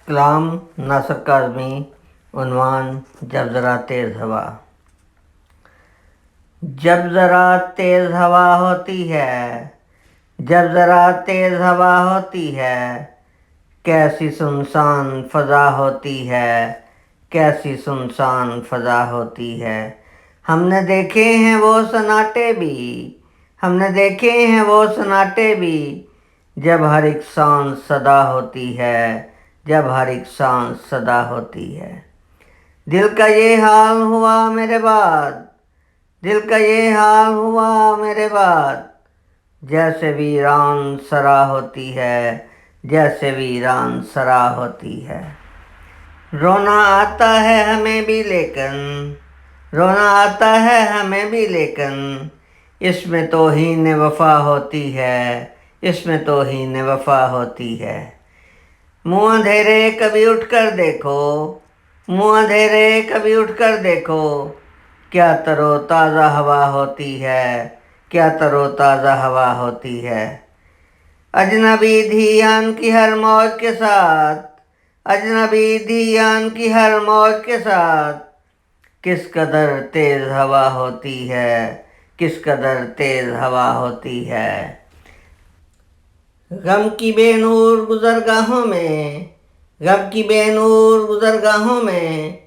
کلام ناصر کاظمی، عنوان جب ذرا تیز ہوا۔ جب ذرا تیز ہوا ہوتی ہے، جب ذرا تیز ہوا ہوتی ہے، کیسی سنسان فضا ہوتی ہے، کیسی سنسان فضا ہوتی ہے۔ ہم نے دیکھے ہیں وہ سناٹے بھی، ہم نے دیکھے ہیں وہ سناٹے بھی، جب ہر ایک سانس صدا ہوتی ہے، جب ہر ایک سانس صدا ہوتی ہے۔ دل کا یہ حال ہوا میرے بعد، دل کا یہ حال ہوا میرے بعد، جیسے ویران سرا ہوتی ہے، جیسے ویران سرا ہوتی ہے۔ رونا آتا ہے ہمیں بھی لیکن، رونا آتا ہے ہمیں بھی لیکن، اس میں توہین وفا ہوتی ہے، اس میں توہین وفا ہوتی ہے۔ منہ اندھیرے کبھی اٹھ کر دیکھو، منہ اندھیرے کبھی اٹھ کر دیکھو، کیا تر و تازہ ہوا ہوتی ہے، کیا تر و تازہ ہوا ہوتی ہے۔ اجنبی دھیان کی ہر موج کے ساتھ، اجنبی دھیان کی ہر موج کے ساتھ، کس قدر تیز ہوا ہوتی ہے، کس قدر تیز ہوا ہوتی ہے۔ غم کی بے نور گزرگاہوں میں، غم کی بے نور گزرگاہوں میں،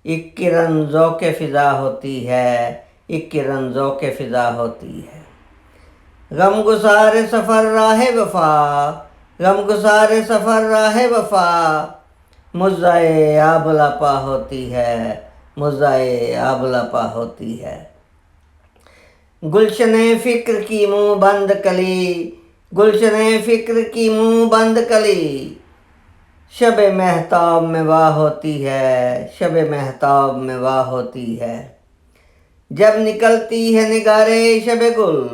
ایک کرن ذوق فضا ہوتی ہے، ایک کرن ذوق فضا ہوتی ہے۔ غم گسار سفر راہ وفا، غم گسار سفر راہ وفا، مزۂ آب لپا ہوتی ہے، مزۂ آب لپا ہوتی ہے۔ گلشن فکر کی منہ بند کلی، گلشن فکر کی منہ بند کلی، شب مہتاب میں واہ ہوتی ہے، شب مہتاب میں واہ ہوتی ہے۔ جب نکلتی ہے نگارے شب گل،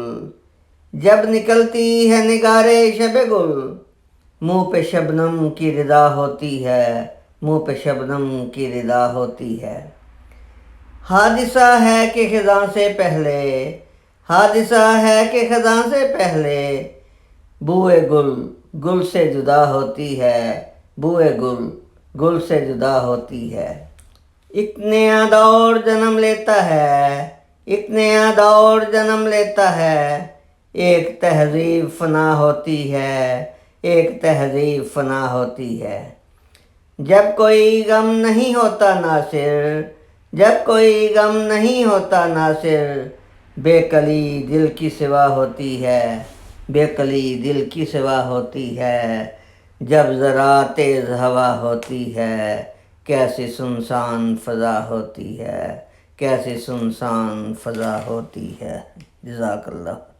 جب نکلتی ہے نگارے شب گل، منہ پہ شبنم کی ردا ہوتی ہے، منہ پہ شبنم کی ردا ہوتی ہے۔ حادثہ ہے کہ خزاں سے پہلے، حادثہ ہے کہ خزاں سے پہلے، بوئے گل گل سے جدا ہوتی ہے، بوئے گل گل سے جدا ہوتی ہے۔ ایک نیا دور جنم لیتا ہے، ایک نیا دور جنم لیتا ہے، ایک تہذیب فنا ہوتی ہے، ایک تہذیب فنا ہوتی ہے۔ جب کوئی غم نہیں ہوتا ناصر، جب کوئی غم نہیں ہوتا ناصر، بے کلی دل کی سوا ہوتی ہے، بے کلی دل کی سوا ہوتی ہے۔ جب ذرا تیز ہوا ہوتی ہے، کیسی سنسان فضا ہوتی ہے، کیسی سنسان فضا ہوتی ہے۔ جزاک اللہ۔